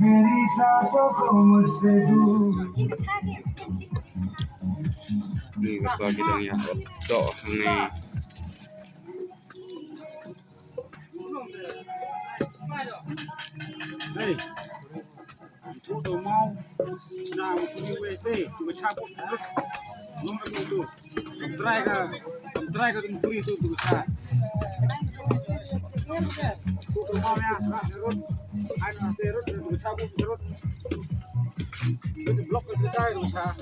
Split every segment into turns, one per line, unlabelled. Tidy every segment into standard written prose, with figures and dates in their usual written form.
मेरी सांसों को मुझसे दूर
Ini ketua kita ya, dok ini.
Hey, tudo mau na UWT, tu cabut terus. Nomor itu. Try ka kumpul itu tu besar. Tudo mau ya, terus. Ana terus tu cabut terus. Itu blok itu dah besar.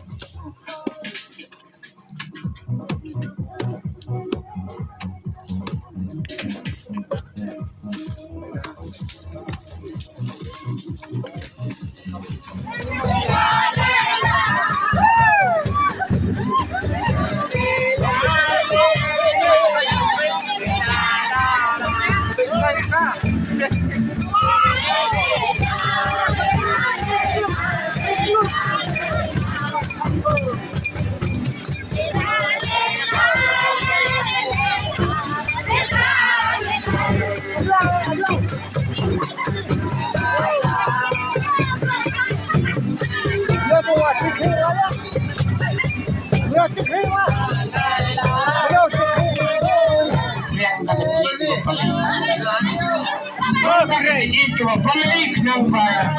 Itu balik nampak.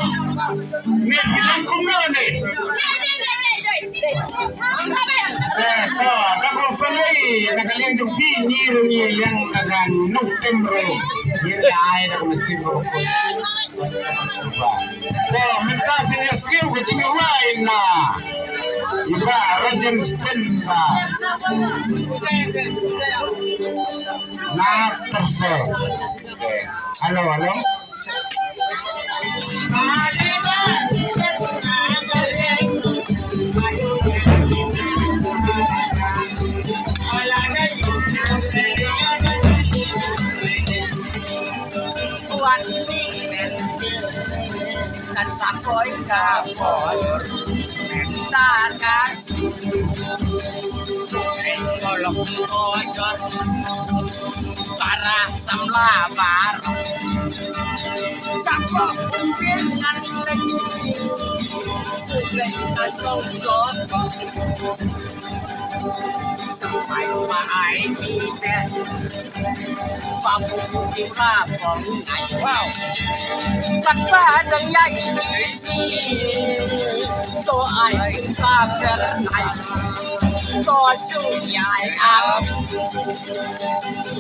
Nak kumane. Kalau balik, nak kalian tu sini yang akan nuk tempoh. Dia air mesti berukut. So, minta punya skill kecil lain lah. Iba Rajan Stenda. Nah, persen. Halo, halo.
Kan sakoi kapor kita kasih tolong bocor para samlabar sakok dengan kita sosok sampai mahai kita papu kita wow kata dengan isi to ai ta ai to su nhai am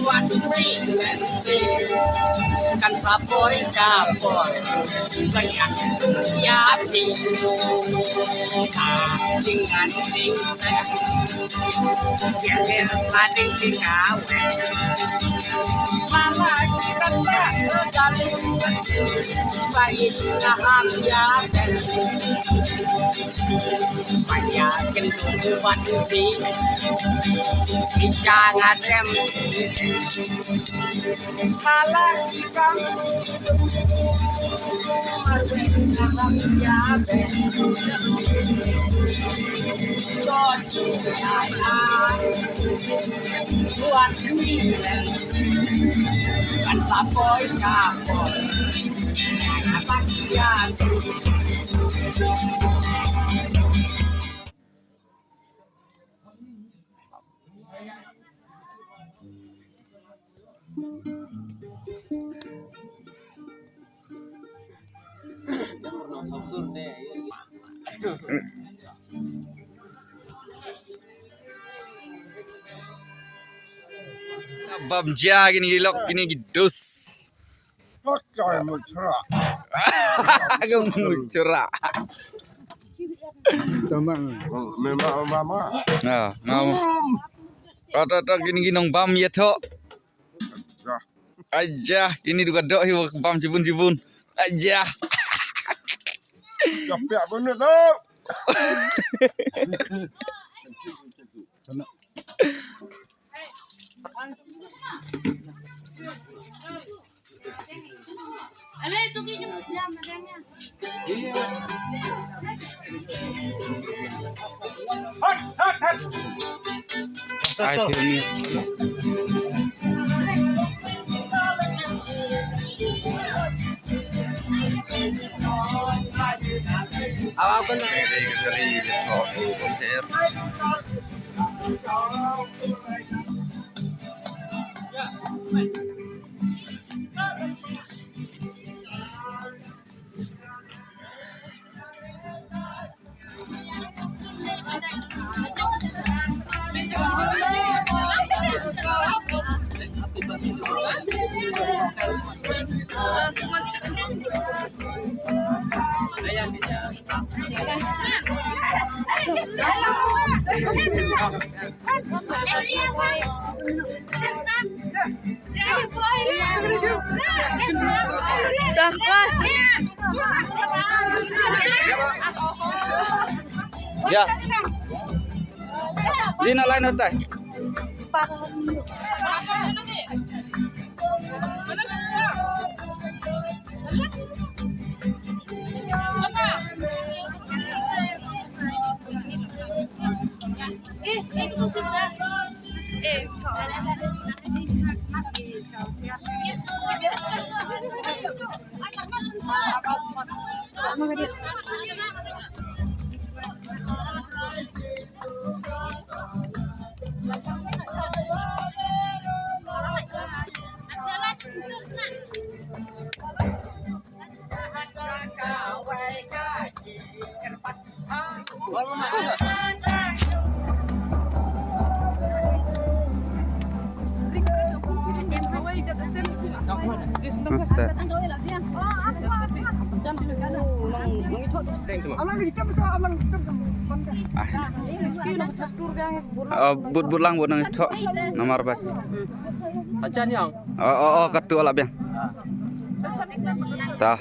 what bring kan sapoi kapor banyak ya pi dengan sing ya sading kau mama kita jalan baik ham ya banyak kehidupan di si jangan sem malah kita ham ya buat ini kan sapoi kapor apa dia
Babja gini gilok gini gidus.
Pakai mucra.
Kamu curah.
Memang mama.
Nah, ngam. Rata-rata gini nong bam ya tok. Aja ini juga dok hiu bam cibun. Aja.
Capek bener dok.
Ale itu kini jam nadanya.
Hot.
Akhirnya.
Apa na?
Kali konser. Ya. Lina lain utai.
Itu sudah.
Master. But lang buat nang tok nomor bas.
Acan yang.
Oh ketua lah biang. Tah.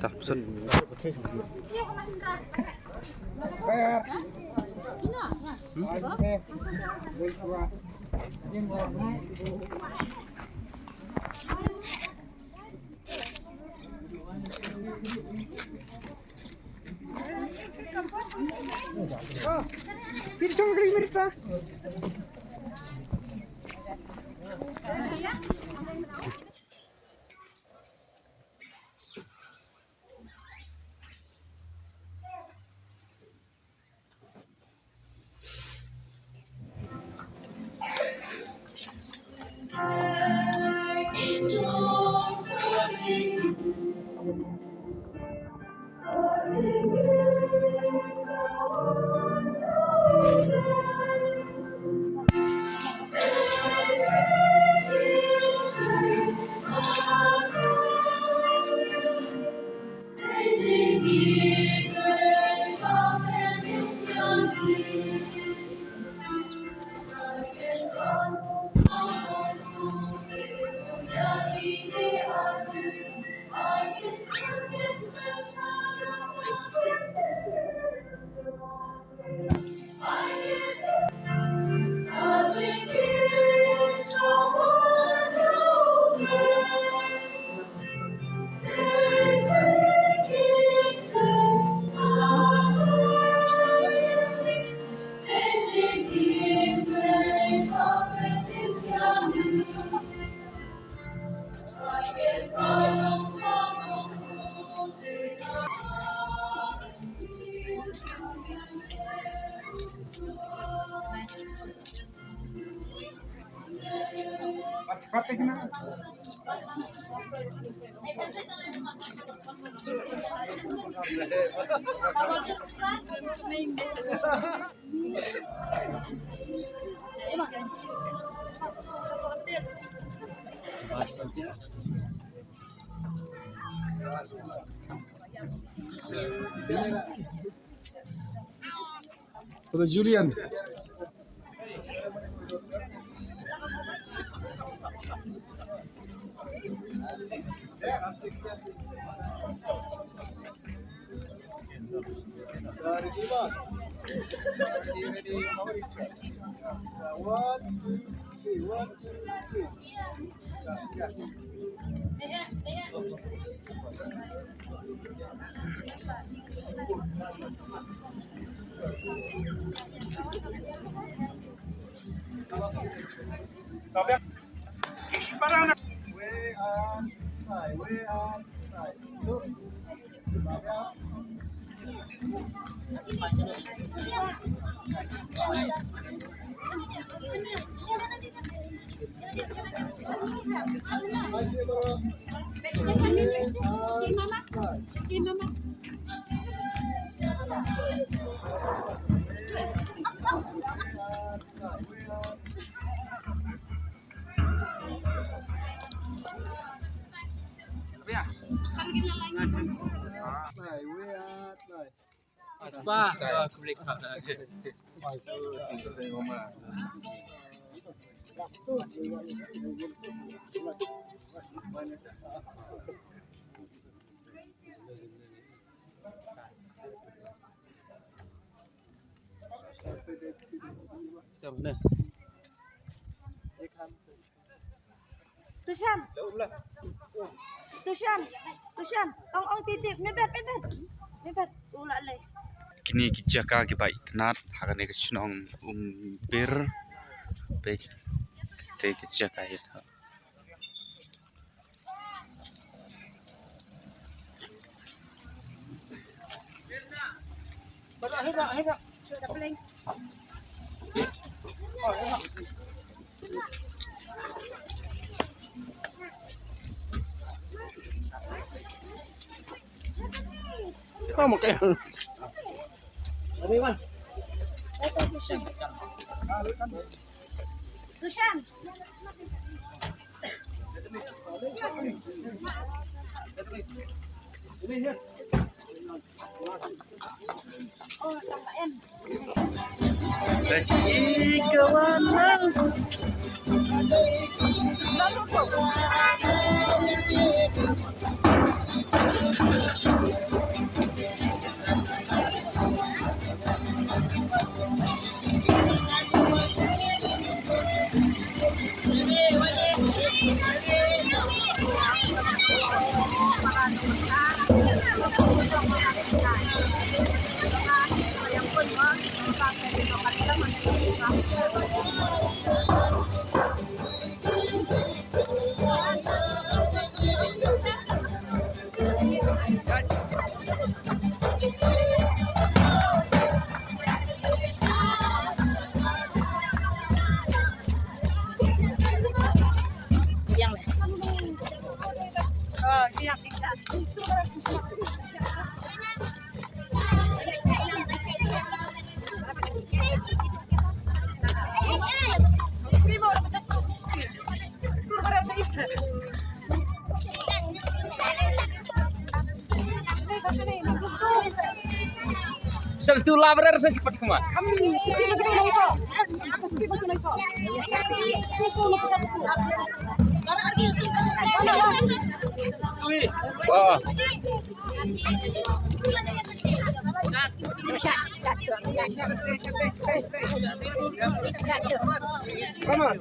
Tak pesan.
Brother Julian.
Tushan. Tushan. Tushan. Ang titik. Mebet. Mebet. Ulah leh.
Kini kijaka ki bai tenat hagane ke chinong bir be te kijaka itu.
Oh, một cái.
Tushan. Oh, tambah M.
Pergi ke mana? Satu labrar saya cepat kemana? Oh.
Vamos.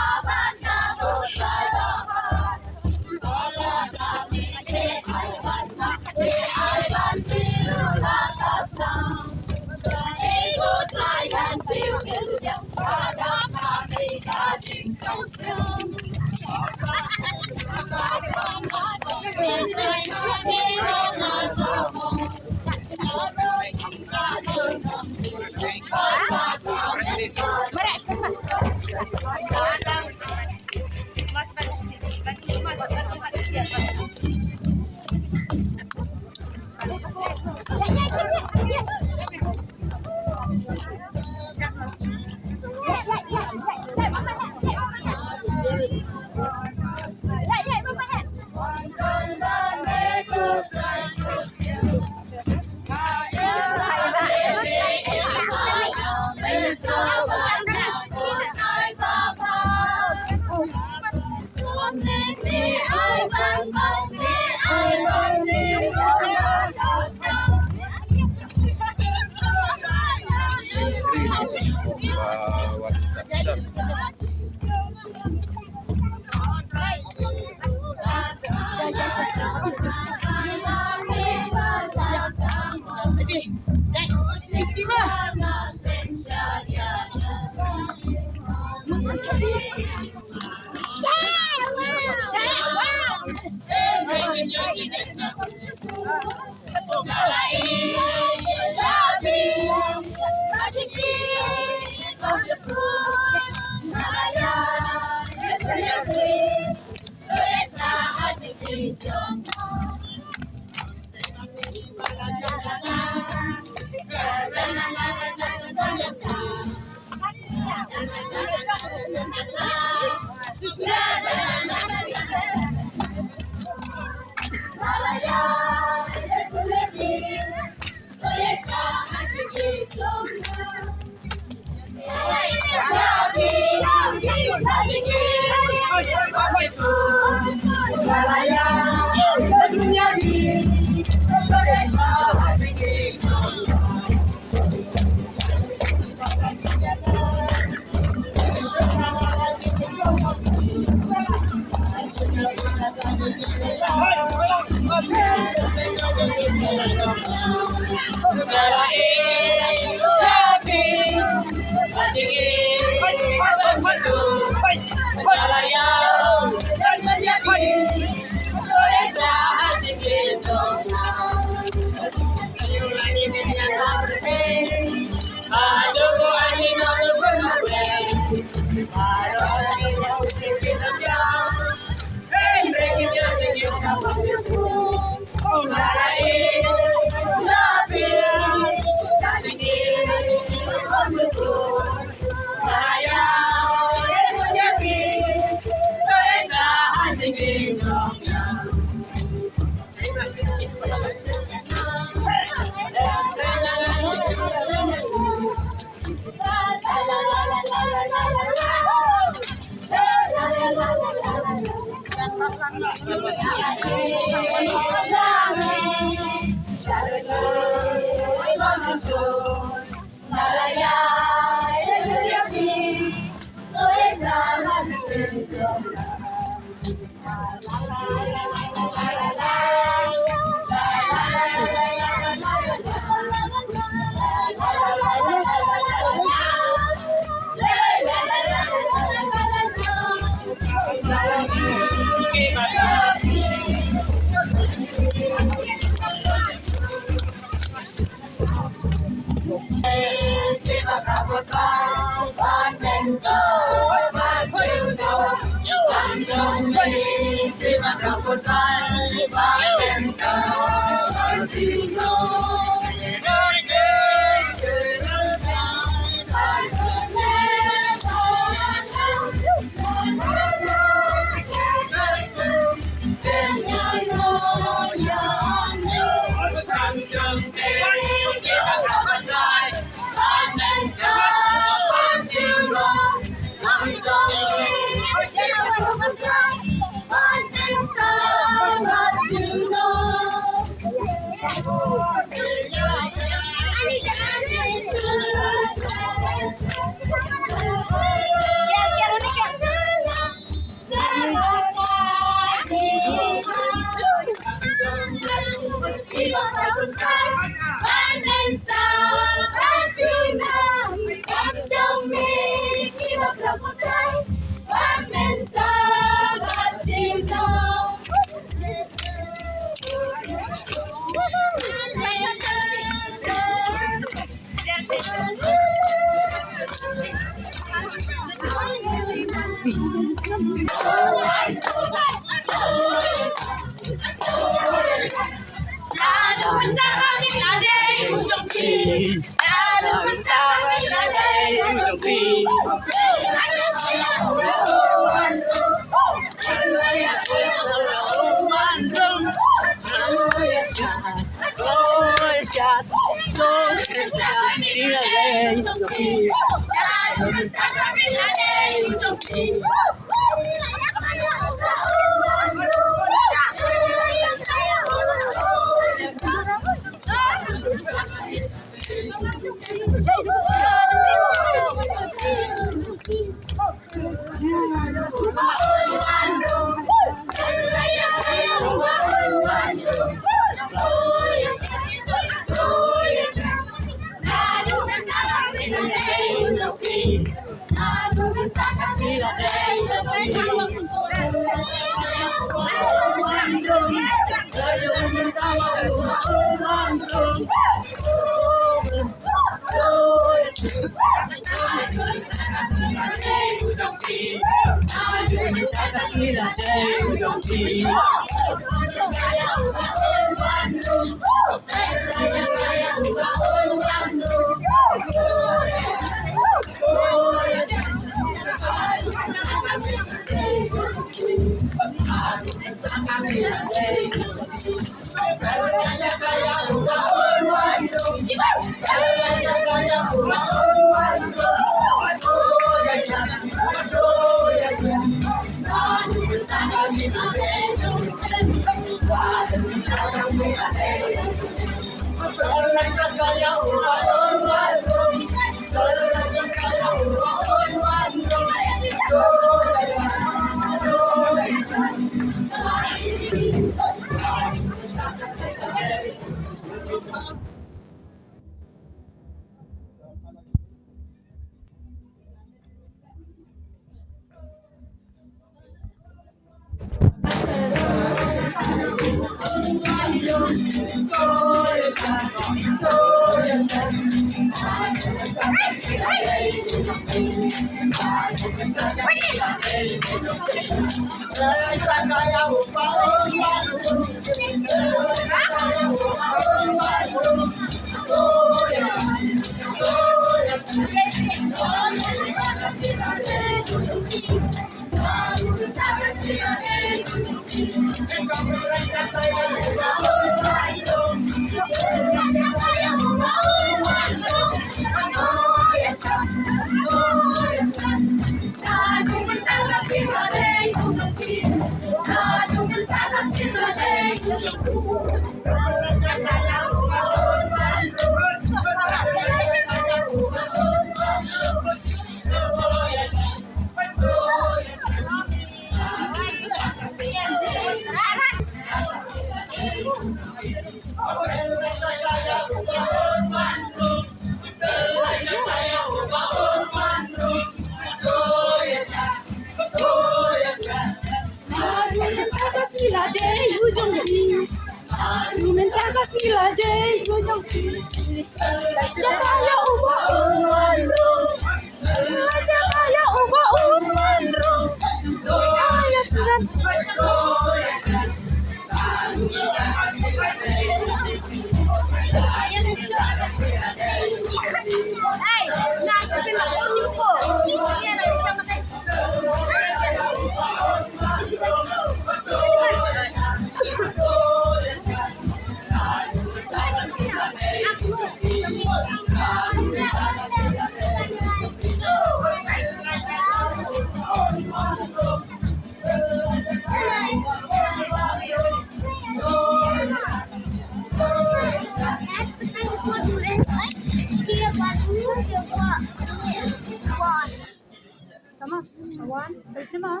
Come on.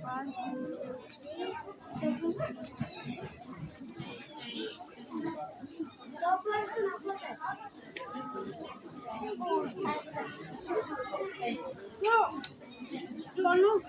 One, two, one, two, no.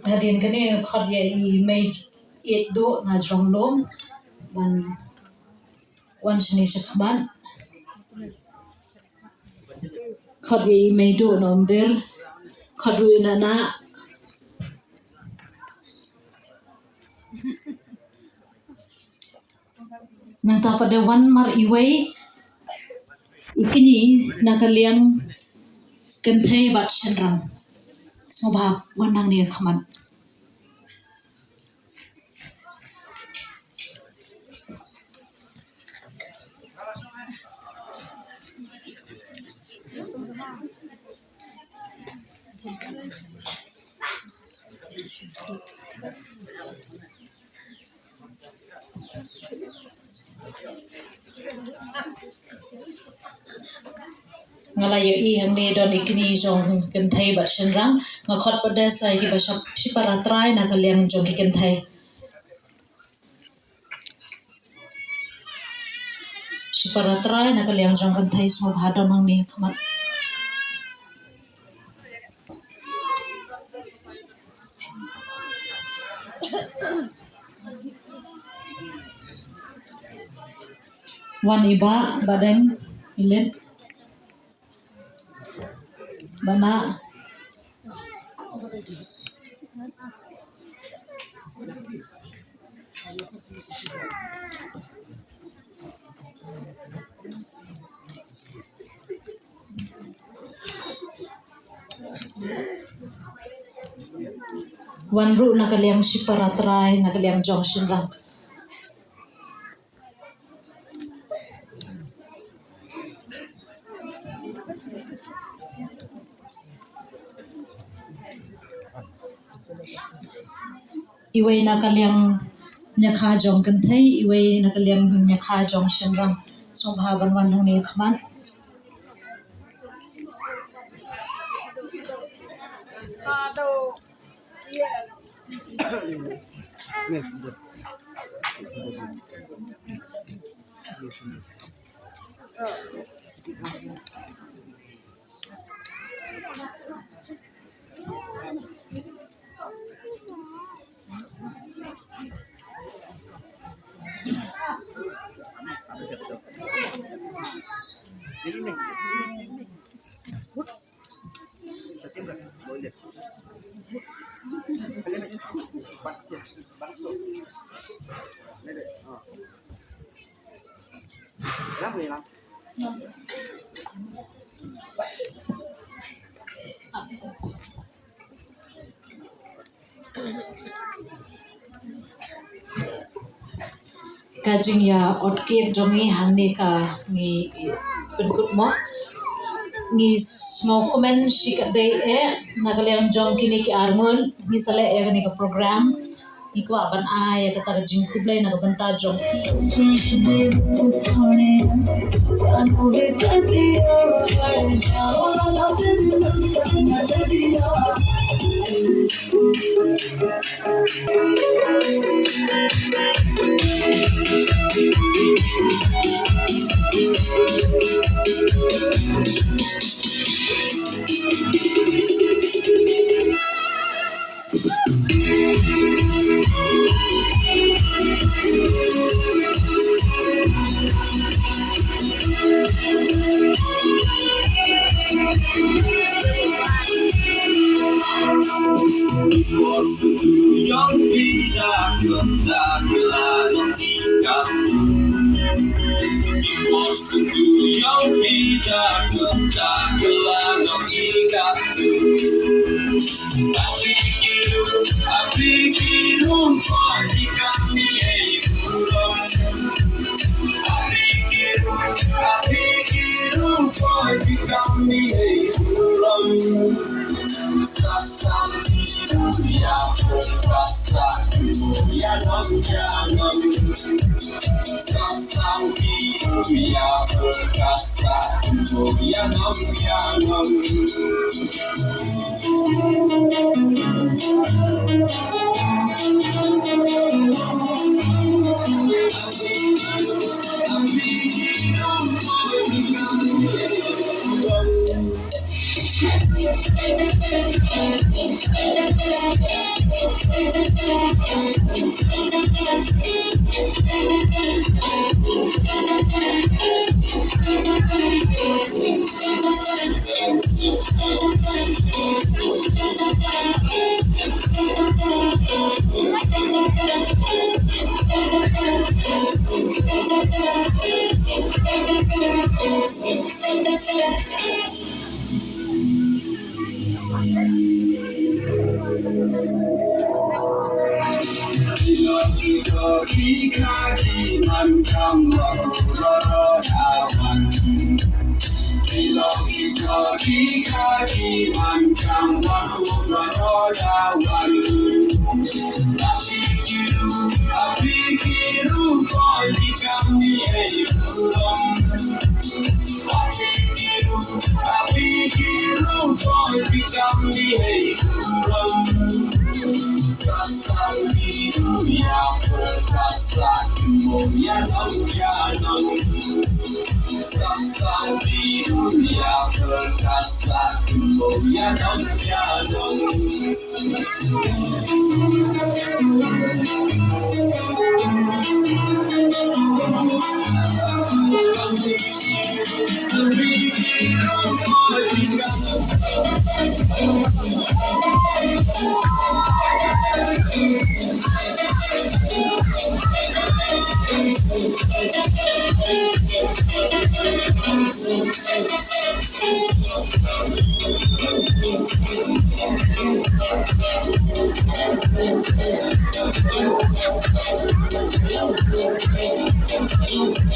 Hadirin kani khadya I made it do na jonglom one sini sekhaman khadya I made do nomber khadu inana nanta pada one mar iway ikini nakaliang kenthai bat senram sobab wanang ni khaman ngalayo I hangni don ikini jong kenthai bat senram ngakhot pada sai ki basap siparatrai nakaliang jong ki kenthai siparatrai nakaliang jong kenthai sobab donang ni khaman wan iba badeng ilet bana Wanru nakaliang Shiparatrai nakaliang Junction rang. Iway nakaliang Nyakha Jong kan thei iway nakaliang Nyakha Junction rang. So bhaban wan hong ni khman. Kajing ya otkiek jongi hangni ka ni penkut mo ni mau komen shikat day nakaliang jong kini ki armun ni sale ni ka program ni ko aban ay kata jing kublay na banta jong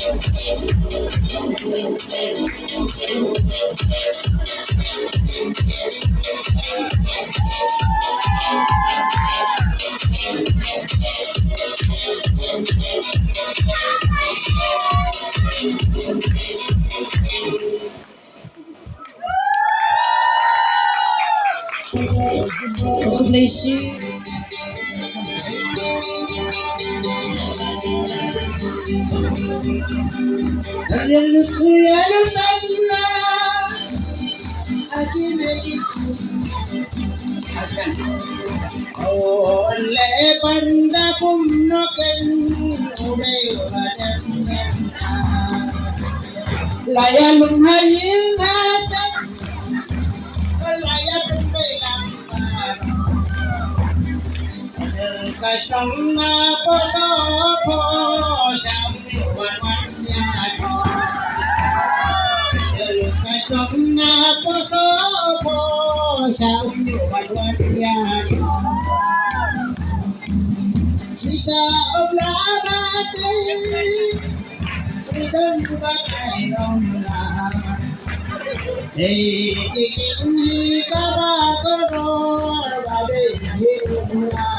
God bless you.
Ole panda kumno ken ube laya lum hayin hasan laya tumbelang kasang na poso po siyang wan kasang na poso po siyang wan Sisa oblate Ridon bagai romla Ini kabakoror Bade hirula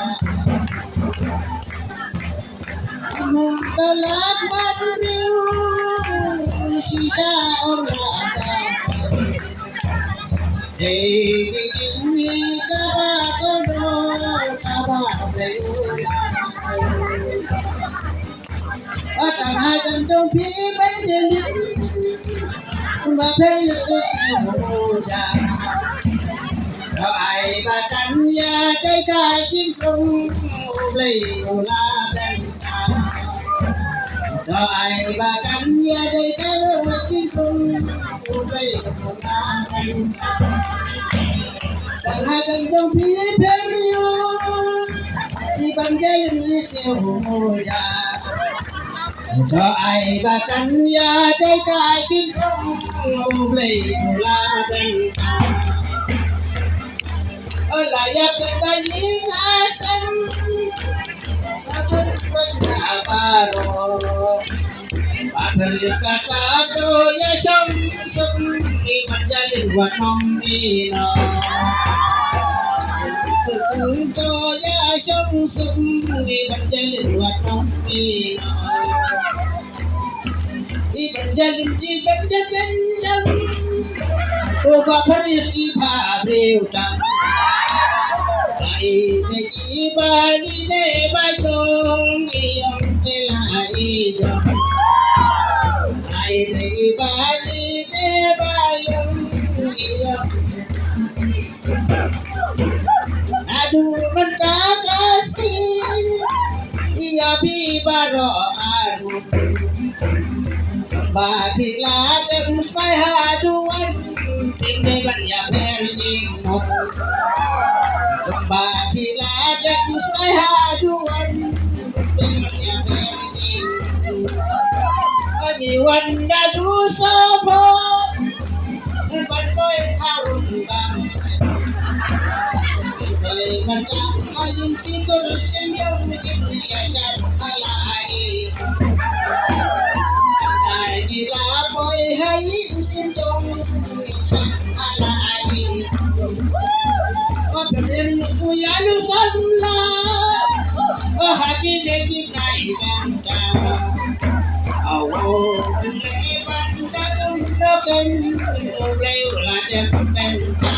Muntalak madriu Sisa oblate Ini kabakoror Kabade Akan hajan tumpi menjadi Bapak Yesus yang muda Doai bahkan ya Jika singkong Ulai uladan Doai bahkan ya Jika singkong Ulai uladan Dan hajan tumpi periuk Evangelin Yesus muda Doai bahkan ya Deka singkong Ulai uladan Layak kekayin asan Takut pasna baro Padahal kata ya song Evangelin wanom ino Tutunto ya song Evangelin wanom ino Evangelin O Bapak Yesus Ibrahim Ai bali ne bayong iyong telahijo Ai bali ne bayong iyong Aduh mentakasi Iya bibaro aru Babila dan muspai haduan Tindeban ya perjing Babila dan muspai haduan Tindeban ya perjing Ajiwan dadu sobo Bantoy harun bang Bantoy mancang ayun tidur senyum Biasa halai Gila boy hai sintong halai Oh berdiri uyalu sanla Oh haji lagi naik bangka Oh bangka undakan Ulai uladan bangka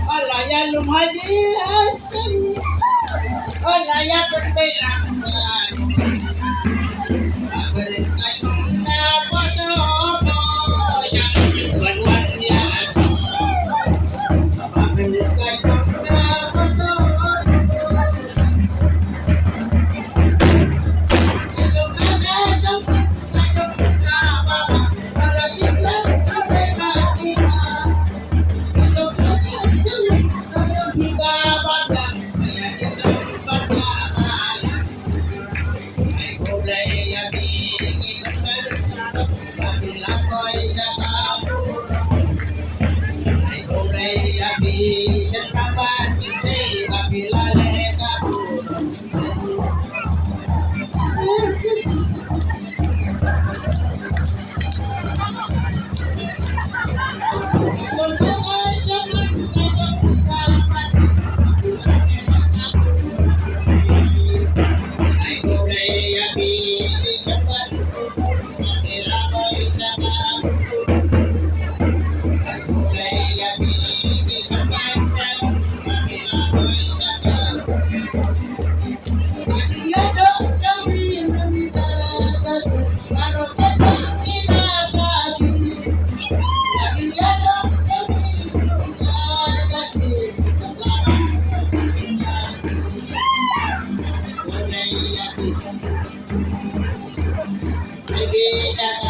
Allah ya lum haji asan Allah ya berbelang Indonesia